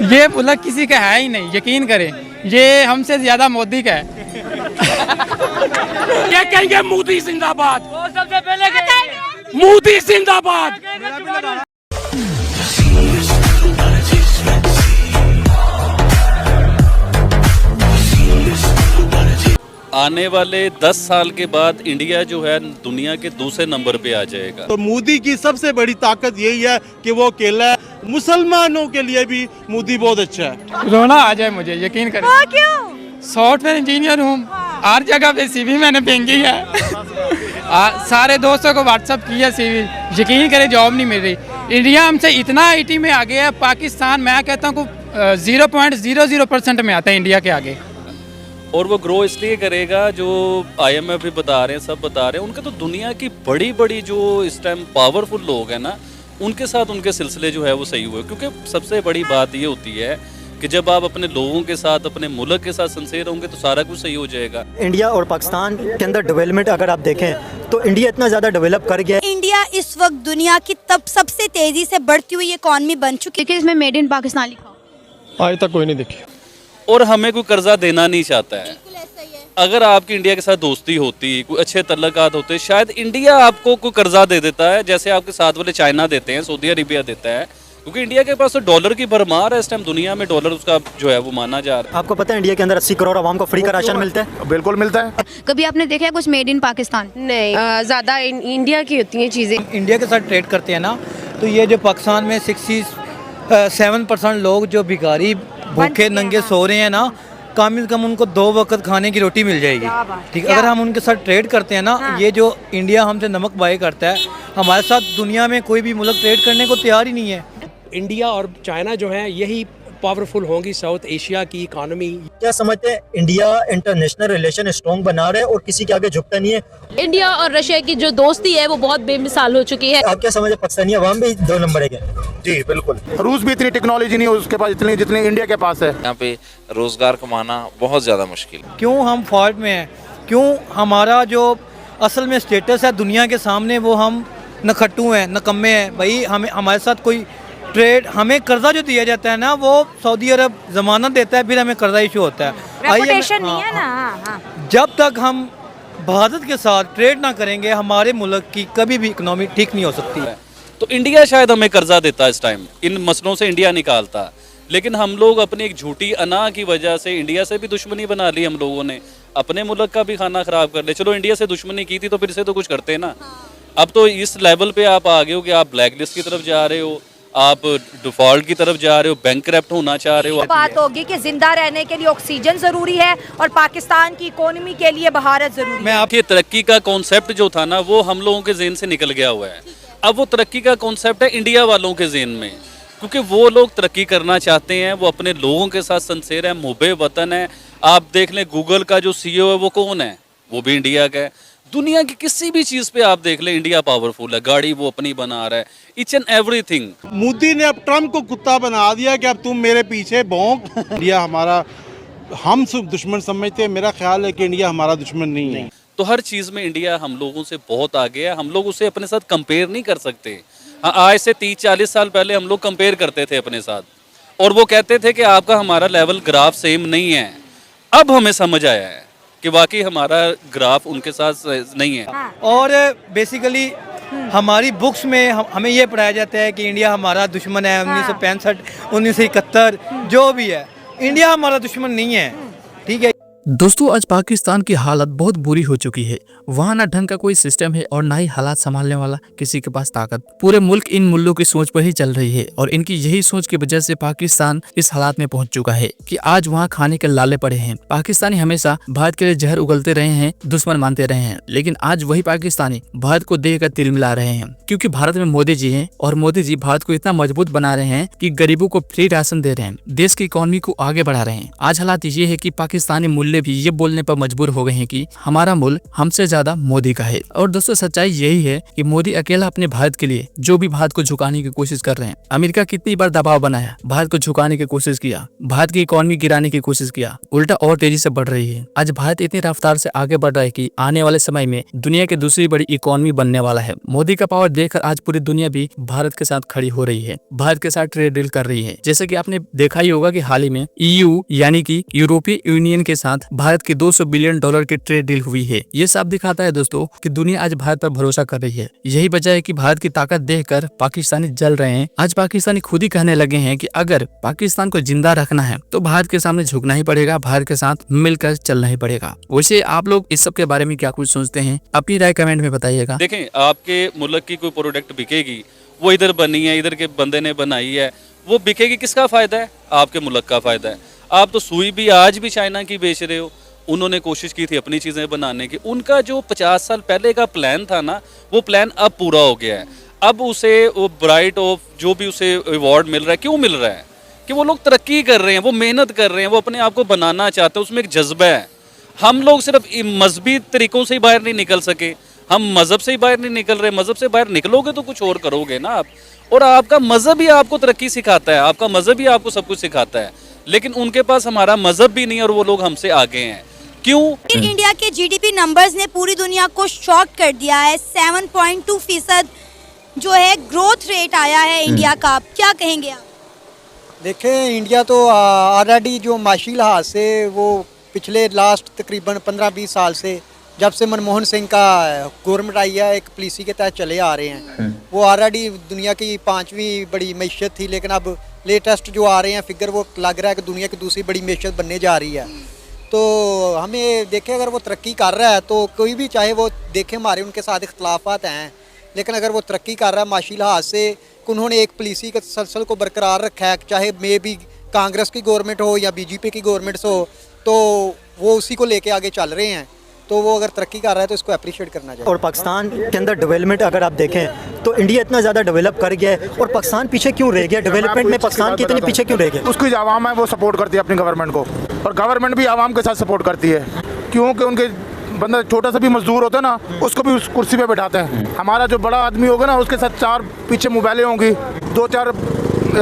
ये मुल्क किसी का है ही नहीं, यकीन करें, ये हमसे ज्यादा मोदी का है। ये कहेंगे मोदी जिंदाबाद, वो सबसे पहले कहेंगे मोदी जिंदाबाद। आने वाले 10 साल के बाद इंडिया जो है दुनिया के दूसरे नंबर पे आ जाएगा। तो मोदी की सबसे बड़ी ताकत यही है कि वो अकेला है। मुसलमानों के लिए भी मोदी बहुत अच्छा है। रोना आ जाए मुझे, यकीन करें। क्यों? सॉफ्टवेयर इंजीनियर हूँ, हर जगह पे सीवी मैंने फेंकी है। सारे दोस्तों को व्हाट्सअप किया सीवी, यकीन करें जॉब नहीं मिल रही। इंडिया हमसे इतना आईटी में आगे है, पाकिस्तान मैं कहता हूँ 0.00% में आता है इंडिया के आगे। और वो ग्रो इसलिए करेगा, जो IMF भी बता रहे हैं, सब बता रहे हैं, उनके तो दुनिया की बड़ी बड़ी जो इस टाइम पावरफुल लोग हैं ना, उनके साथ उनके सिलसिले जो है वो सही हुए। क्योंकि सबसे बड़ी बात ये होती है कि जब आप अपने लोगों के साथ, अपने मुल्क के साथ सिंसियर होंगे तो सारा कुछ सही हो जाएगा। इंडिया और पाकिस्तान के अंदर डेवलपमेंट अगर आप देखें तो इंडिया इतना ज़्यादा डेवलप कर गया। इंडिया इस वक्त दुनिया की तब सबसे तेजी से बढ़ती हुई इकॉनमी बन चुकी है। इसमें मेड इन पाकिस्तान लिखा आज तक कोई नहीं देखी। और हमें कोई कर्जा देना नहीं चाहता है। अगर आपकी इंडिया के साथ दोस्ती होती, कोई अच्छे तल्लुकात होते, शायद इंडिया आपको कोई कर्जा दे देता है, जैसे आपके साथ वाले चाइना देते हैं, सऊदी अरेबिया देता है। क्योंकि इंडिया के पास तो डॉलर की भरमार है इस टाइम, दुनिया में डॉलर उसका जो है वो माना जा रहा है। आपको पता है इंडिया के अंदर 80 करोड़ आवाम को फ्री का राशन मिलता है? बिल्कुल मिलता है। कभी आपने देखा है कुछ मेड इन पाकिस्तान? नहीं, ज़्यादा इंडिया की होती हैं चीज़ें। इंडिया के साथ ट्रेड करते हैं ना, तो ये जो पाकिस्तान में 67% लोग जो भिखारी भूखे नंगे सो रहे हैं ना, कम से कम उनको 2 वक्त खाने की रोटी मिल जाएगी। ठीक, अगर हम उनके साथ ट्रेड करते हैं ना, ये जो इंडिया हमसे नमक बाय करता है, हमारे साथ दुनिया में कोई भी मुल्क ट्रेड करने को तैयार ही नहीं है। इंडिया और चाइना जो है यही पावरफुल होंगी साउथ एशिया की इकोनॉमी। क्या समझते हैं इंडिया इंटरनेशनल रिलेशन स्ट्रॉन्ग बना रहे हैं और किसी के आगे झुकता नहीं है? इंडिया और रशिया की जो दोस्ती है वो बहुत बेमिसाल हो चुकी है। आप क्या समझते हैं पाकिस्तानी अवाम भी 2 नंबर है क्या? जी बिल्कुल। रूस भी इतनी टेक्नोलॉजी नहीं है उसके पास जितनी इंडिया के पास है। यहाँ पे रोजगार कमाना बहुत ज़्यादा मुश्किल। क्यों हम फॉल्ट में हैं? क्यों हमारा जो असल में स्टेटस है दुनिया के सामने, वो हम नखट्टू हैं, नकम्मे हैं? भाई हमें हमारे साथ कोई ट्रेड, हमें कर्जा जो दिया जाता है ना, वो सऊदी अरब जमानत देता है, फिर हमें कर्जा इशू होता है। रेपुटेशन नहीं है ना। जब तक हम भारत के साथ ट्रेड ना करेंगे, हमारे मुल्क की कभी भी इकोनॉमी ठीक नहीं हो सकती है। तो इंडिया शायद हमें कर्जा देता इस टाइम, इन मसलों से इंडिया निकालता, लेकिन हम लोग अपनी एक झूठी अना की वजह से इंडिया से भी दुश्मनी बना ली। हम लोगों ने अपने मुल्क का भी खाना खराब कर लिया। चलो इंडिया से दुश्मनी की थी तो फिर से तो कुछ करते ना। अब तो इस लेवल पे आप आ गए हो कि आप ब्लैक लिस्ट की तरफ जा रहे हो, आप डिफॉल्ट की तरफ जा रहे हो, बैंकक्रप्ट होना चाह रहे हो। बात होगी कि जिंदा रहने के लिए ऑक्सीजन जरूरी है और पाकिस्तान की इकोनॉमी के लिए बहारत जरूरी है। आपके तरक्की का कॉन्सेप्ट जो था ना, वो हम लोगों के ज़हन से निकल गया हुआ है। अब वो तरक्की का कॉन्सेप्ट है इंडिया वालों के ज़हन में, क्योंकि वो लोग तरक्की करना चाहते हैं, वो अपने लोगों के साथ सिंसियर है, मुहब्बे वतन है। आप देख लें गूगल का जो CEO है वो कौन है? वो भी इंडिया का है। दुनिया की किसी भी चीज़ पे आप देख लें इंडिया पावरफुल है। गाड़ी वो अपनी बना रहा है, ईच एंड एवरीथिंग। मोदी ने अब ट्रम्प को कुत्ता बना दिया कि अब तुम मेरे पीछे भौंक। इंडिया हमारा, हम सब दुश्मन समझते हैं। मेरा ख्याल है कि इंडिया हमारा दुश्मन नहीं है। तो हर चीज़ में इंडिया हम लोगों से बहुत आगे है। हम लोग उसे अपने साथ कंपेयर नहीं कर सकते। हाँ, आज से 30-40 साल पहले हम लोग कंपेयर करते थे अपने साथ, और वो कहते थे कि आपका हमारा लेवल ग्राफ सेम नहीं है। अब हमें समझ आया है कि वाकई हमारा ग्राफ उनके साथ नहीं है। और बेसिकली हमारी बुक्स में हमें ये पढ़ाया जाता है कि इंडिया हमारा दुश्मन है। 1965, 1971 जो भी है, इंडिया हमारा दुश्मन नहीं है। ठीक है दोस्तों, आज पाकिस्तान की हालत बहुत बुरी हो चुकी है। वहाँ ना ढंग का कोई सिस्टम है और ना ही हालात संभालने वाला किसी के पास ताकत। पूरे मुल्क इन मुल्लों की सोच पर ही चल रही है और इनकी यही सोच की वजह से पाकिस्तान इस हालात में पहुंच चुका है कि आज वहाँ खाने के लाले पड़े हैं। पाकिस्तानी हमेशा भारत के लिए जहर उगलते रहे हैं, दुश्मन मानते रहे हैं, लेकिन आज वही पाकिस्तानी भारत को देकर तिल मिला रहे हैं, क्योंकि भारत में मोदी जी हैं और मोदी जी भारत को इतना मजबूत बना रहे हैं कि गरीबों को फ्री राशन दे रहे हैं, देश की इकोनॉमी को आगे बढ़ा रहे हैं। आज हालात ये है कि पाकिस्तानी मूल्य पूरे भी ये बोलने पर मजबूर हो गए हैं कि हमारा मुल्क हमसे ज्यादा मोदी का है। और दोस्तों सच्चाई यही है कि मोदी अकेला अपने भारत के लिए जो भी भारत को झुकाने की कोशिश कर रहे हैं। अमेरिका कितनी बार दबाव बनाया, भारत को झुकाने की कोशिश किया, भारत की इकोनॉमी गिराने की कोशिश किया, उल्टा और तेजी से बढ़ रही है। आज भारत इतनी रफ्तार से आगे बढ़ रहा है कि आने वाले समय में दुनिया की दूसरी बड़ी इकोनॉमी बनने वाला है। मोदी का पावर देखकर आज पूरी दुनिया भी भारत के साथ खड़ी हो रही है, भारत के साथ ट्रेड डील कर रही है। जैसे कि आपने देखा ही होगा कि हाल ही में EU यानी कि यूरोपीय यूनियन के साथ भारत की $200 बिलियन की ट्रेड डील हुई है। ये साफ दिखाता है दोस्तों कि दुनिया आज भारत पर भरोसा कर रही है। यही वजह है कि भारत की ताकत देखकर पाकिस्तानी जल रहे हैं। आज पाकिस्तानी खुद ही कहने लगे हैं कि अगर पाकिस्तान को जिंदा रखना है तो भारत के सामने झुकना ही पड़ेगा, भारत के साथ मिलकर चलना ही पड़ेगा। वैसे आप लोग इस सब के बारे में क्या कुछ सोचते हैं, अपनी राय कमेंट में बताइएगा। देखें, आपके मुल्क की कोई प्रोडक्ट बिकेगी, वो इधर बनी है, इधर के बंदे ने बनाई है, वो बिकेगी, किसका फायदा है? आपके मुल्क का फायदा है। आप तो सुई भी आज भी चाइना की बेच रहे हो। उन्होंने कोशिश की थी अपनी चीज़ें बनाने की। उनका जो 50 साल पहले का प्लान था ना, वो प्लान अब पूरा हो गया है। अब उसे वो ब्राइट ऑफ जो भी उसे अवार्ड मिल रहा है, क्यों मिल रहा है? कि वो लोग तरक्की कर रहे हैं, वो मेहनत कर रहे हैं, वो अपने आप को बनाना चाहते हैं, उसमें एक जज्बा है। हम लोग सिर्फ मजहबी तरीकों से ही बाहर नहीं निकल सके, हम मज़हब से ही बाहर नहीं निकल रहे। मज़हब से बाहर निकलोगे तो कुछ और करोगे ना आप। और आपका मज़हब ही आपको तरक्की सिखाता है, आपका मज़हब ही आपको सब कुछ सिखाता है। लेकिन उनके पास हमारा मज़हब भी नहीं है और वो लोग हमसे आगे हैं। क्यों? इंडिया के GDP नंबर्स ने पूरी दुनिया को शॉक कर दिया है। 7.2% जो है ग्रोथ रेट आया है इंडिया का। क्या कहेंगे आप? देखें, इंडिया तो ऑलरेडी जो माशी लिहाज से वो पिछले लास्ट तकरीबन 15-20 साल से, जब से मनमोहन सिंह का गवर्नमेंट आई है, एक पॉलिसी के तहत चले आ रहे हैं। वो ऑलरेडी दुनिया की 5वीं बड़ी मैशत थी, लेकिन अब लेटेस्ट जो आ रहे हैं फिगर, वो लग रहा है कि दुनिया की दूसरी बड़ी मैशत बनने जा रही है। तो हमें देखें, अगर वो तरक्की कर रहा है तो कोई भी, चाहे वो देखें हमारे उनके साथ इख्तलाफात हैं, लेकिन अगर वो तरक्की कर रहा है माशी लिहाज से, उन्होंने एक पॉलिसी के तसलसल को बरकरार रखा है, चाहे मे भी कांग्रेस की गवर्नमेंट हो या BJP की गवर्नमेंट हो, तो वो उसी को लेके आगे चल रहे हैं। तो वो अगर तरक्की कर रहा है तो इसको अप्रिशिएट करना चाहिए। और पाकिस्तान के अंदर डेवलपमेंट अगर आप देखें तो इंडिया इतना ज़्यादा डेवलप कर गया है और पाकिस्तान पीछे क्यों रह गया? डेवलपमेंट में पाकिस्तान की इतनी पीछे क्यों रह गया? उसकी जो आवाम है वो सपोर्ट करती है अपनी गवर्नमेंट को, और गवर्नमेंट भी आवाम के साथ सपोर्ट करती है, क्योंकि उनके बंदा छोटा सा भी मजदूर होता है ना, उसको भी उस कुर्सी पे बैठाते हैं। हमारा जो बड़ा आदमी होगा ना, उसके साथ 4 पीछे मोबाइलें होंगी, 2-4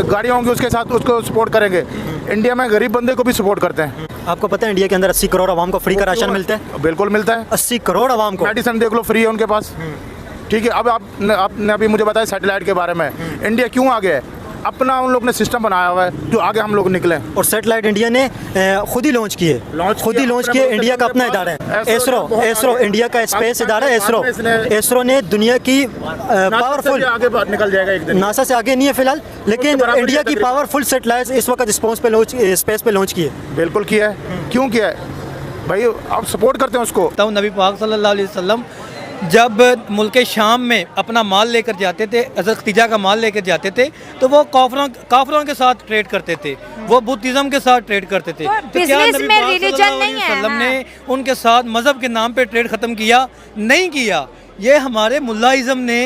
गाड़ियाँ होंगी, उसके साथ उसको सपोर्ट करेंगे। इंडिया में गरीब बंदे को भी सपोर्ट करते हैं। आपको पता है इंडिया के अंदर 80 करोड़ आवाम को फ्री का राशन मिलता है? बिल्कुल मिलता है। 80 करोड़ आवाम को मेडिसिन देख लो, फ्री है उनके पास। ठीक है, अब आपने अभी मुझे बताया सैटेलाइट के बारे में, इंडिया क्यों आगे है? अपना उन लोग ने सिस्टम बनाया हुआ है जो आगे हम लोग निकले। और सैटेलाइट इंडिया ने खुद ही लॉन्च किए, इंडिया का अपना इदारा है एसरो, इंडिया का स्पेस इदारा है एसरो ने दुनिया की पावरफुल, आगे निकल जाएगा एक दिन। नासा से आगे नहीं है फिलहाल, लेकिन इंडिया की पावरफुल सैटेलाइट इस वक्त स्पेस पे लॉन्च किए। बिल्कुल किया है। क्यों किया है भाई? आप सपोर्ट करते हैं उसको। तब नबी पाक सल्लल्लाहु अलैहि वसल्लम जब मुल्क शाम में अपना माल लेकर जाते थे, हज़रत खदीजा का माल लेकर जाते थे, तो वो काफिरों के साथ ट्रेड करते थे, वो बुद्धिज़्म के साथ ट्रेड करते थे। तो क्या नबी पाक सल्लल्लाहु अलैहि वसल्लम ने उनके साथ मज़हब के नाम पे ट्रेड ख़त्म किया? नहीं किया। ये हमारे मुल्लाइज़म ने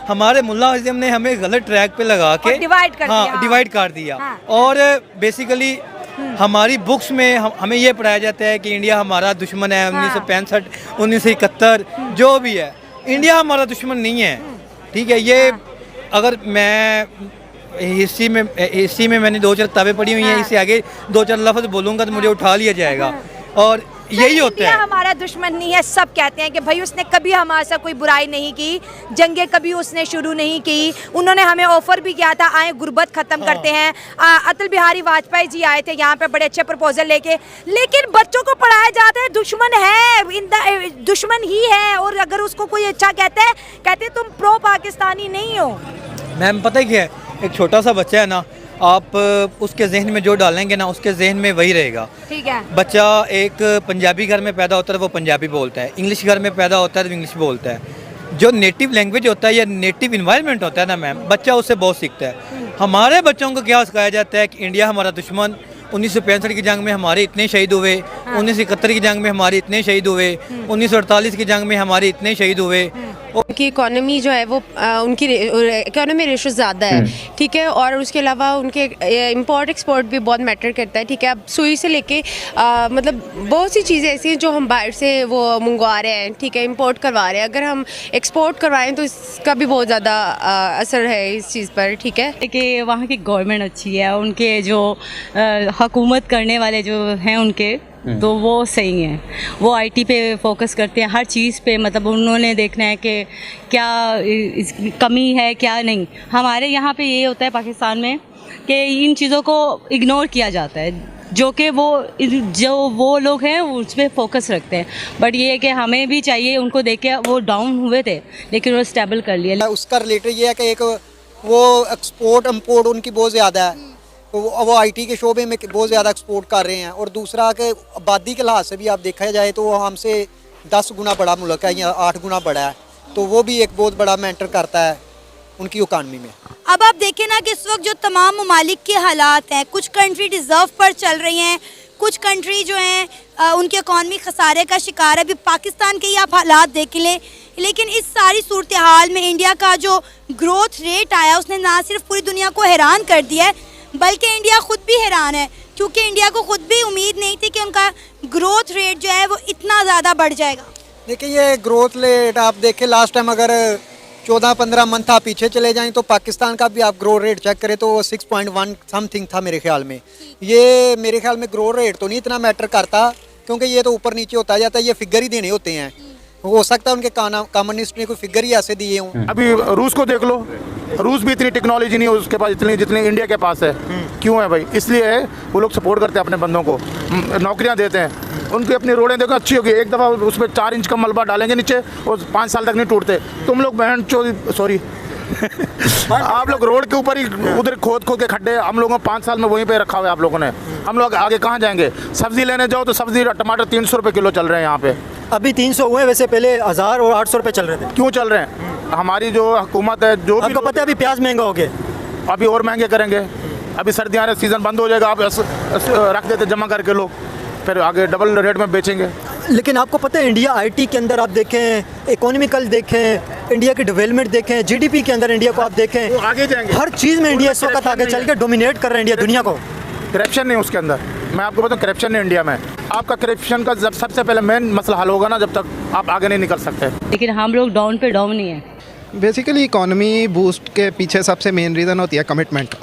हमारे मुल्लाइज़म ने हमें गलत ट्रैक पे लगा के डिवाइड कर दिया। और बेसिकली हमारी बुक्स में हमें ये पढ़ाया जाता है कि इंडिया हमारा दुश्मन है। 1965, 1971 जो भी है, इंडिया हमारा दुश्मन नहीं है। ठीक है, ये अगर मैं हिस्ट्री में मैंने 2-4 किताबें पढ़ी हुई हैं, इससे आगे 2-4 लफ्ज़ बोलूँगा तो मुझे उठा लिया जाएगा। और यही होता है, हमारा दुश्मन नहीं है। सब कहते हैं कि भाई उसने कभी हमारे साथ कोई बुराई नहीं की, जंगे कभी उसने शुरू नहीं की। उन्होंने हमें ऑफर भी किया था, आए गुर्बत ख़त्म करते हैं। अटल बिहारी वाजपेयी जी आए थे यहाँ पे बड़े अच्छे प्रपोजल लेके, लेकिन बच्चों को पढ़ाया जाता है दुश्मन है, दुश्मन ही है। और अगर उसको कोई अच्छा कहते तुम प्रो पाकिस्तानी नहीं हो। मैम पता है क्या है, एक छोटा सा बच्चा है ना, आप उसके जहन में जो डालेंगे ना, उसके जहन में वही रहेगा। ठीक है। बच्चा एक पंजाबी घर में पैदा होता है, वो पंजाबी बोलता है। इंग्लिश घर में पैदा होता है तो इंग्लिश बोलता है। जो नेटिव लैंग्वेज होता है या नेटिव इन्वायरमेंट होता है ना मैम, बच्चा उससे बहुत सीखता है। हमारे बच्चों को क्या सिखाया जाता है कि इंडिया हमारा दुश्मन, 1965 की जंग में हमारे इतने शहीद हुए, 1971 की जंग में हमारे इतने शहीद हुए, 1948 की जंग में हमारे इतने शहीद हुए। उनकी इकोनॉमी जो है वो उनकी इकोनॉमी रेशो ज़्यादा है, ठीक है। और उसके अलावा उनके इंपोर्ट एक्सपोर्ट भी बहुत मैटर करता है, ठीक है। अब सुई से लेके मतलब बहुत सी चीज़ें ऐसी हैं जो हम बाहर से वो मंगवा रहे हैं, ठीक है, इंपोर्ट करवा रहे हैं। अगर हम एक्सपोर्ट करवाएं तो इसका भी बहुत ज़्यादा असर है इस चीज़ पर, ठीक है। कि वहाँ की गवर्नमेंट अच्छी है, उनके जो हुकूमत करने वाले जो हैं उनके तो वो सही हैं, वो आईटी पे फोकस करते हैं, हर चीज़ पे मतलब उन्होंने देखना है कि क्या कमी है क्या नहीं। हमारे यहाँ पे ये होता है पाकिस्तान में कि इन चीज़ों को इग्नोर किया जाता है, जो कि वो लोग हैं उस पर फोकस रखते हैं। बट ये है कि हमें भी चाहिए, उनको देख के वो डाउन हुए थे लेकिन वो स्टेबल कर लिया। उसका रिलेटेड ये है कि एक वो एक्सपोर्ट इम्पोर्ट उनकी बहुत ज़्यादा है, तो वो आईटी के शोबे में बहुत ज़्यादा एक्सपोर्ट कर रहे हैं। और दूसरा कि आबादी के लिहाज से भी आप देखा जाए तो वो हमसे 10 गुना बड़ा मुल्क है या 8 गुना बड़ा है, तो वो भी एक बहुत बड़ा मैटर करता है उनकी इकॉनमी में। अब आप देखें ना कि इस वक्त जो तमाम ममालिक के हालात हैं, कुछ कंट्री डिज़र्व पर चल रही हैं, कुछ कंट्री जो हैं उनकी इकॉनमी खसारे का शिकार है। अभी पाकिस्तान के ही आप हालात देख लें, लेकिन इस सारी सूरत हाल में इंडिया का जो ग्रोथ रेट आया उसने ना सिर्फ पूरी दुनिया को हैरान कर दिया है, बल्कि इंडिया खुद भी हैरान है, क्योंकि इंडिया को खुद भी उम्मीद नहीं थी कि उनका ग्रोथ रेट जो है वो इतना ज़्यादा बढ़ जाएगा। देखिए ये ग्रोथ रेट आप देखें, लास्ट टाइम अगर 14-15 मंथ आप पीछे चले जाएं तो पाकिस्तान का भी आप ग्रोथ रेट चेक करें तो वो 6.1 समथिंग था मेरे ख्याल में। ये मेरे ख्याल में ग्रोथ रेट तो नहीं इतना मैटर करता, क्योंकि ये तो ऊपर नीचे होता जाता है, ये फिगर ही देने होते हैं। हो सकता है उनके कम्युनिस्ट ने कोई फिगर ही ऐसे दिए हों। अभी रूस को देख लो, रूस भी इतनी टेक्नोलॉजी नहीं है उसके पास जितनी इंडिया के पास है। क्यों है भाई? इसलिए है वो लोग सपोर्ट करते हैं अपने बंदों को, नौकरियां देते हैं। उनकी अपनी रोडें देखो अच्छी होगी, एक दफ़ा उसमें 4 इंच का मलबा डालेंगे नीचे और 5 साल तक नहीं टूटते। तुम लोग बहन सॉरी आप लोग रोड के ऊपर ही उधर खोद के खड्डे, हम लोगों को 5 साल में वहीं पे रखा हुआ है आप लोगों ने। हम लोग आगे कहाँ जाएंगे? सब्जी लेने जाओ तो सब्जी टमाटर 300 रुपये किलो चल रहे हैं यहाँ पे। अभी 300 हुए, वैसे पहले 1000 और 800 रुपये चल रहे थे। क्यों चल रहे हैं? हमारी जो हुकूमत है, जो आपको पता है अभी प्याज महंगा हो गया, अभी और महंगे करेंगे। अभी सर्दियाँ आ रहे, सीज़न बंद हो जाएगा, आप रख देते जमा करके लोग, फिर आगे डबल रेट में बेचेंगे। लेकिन आपको पता है इंडिया आईटी के अंदर आप देखें, इकोनॉमिकल देखें, इंडिया की डेवलपमेंट देखें, जीडीपी के अंदर इंडिया को आप देखें, आगे जाएंगे। हर चीज़ में इंडिया इस वक्त आगे चल के डोमिनेट कर रहा है इंडिया दुनिया को। करप्शन नहीं उसके अंदर, मैं आपको बताऊँ करप्शन नहीं इंडिया में। आपका करप्शन का जब सबसे पहले मेन मसला हल होगा ना, जब तक आप आगे नहीं निकल सकते। लेकिन हम लोग डाउन पे डाउन ही है। बेसिकली इकोनॉमी बूस्ट के पीछे सबसे मेन रीज़न होती है कमिटमेंट।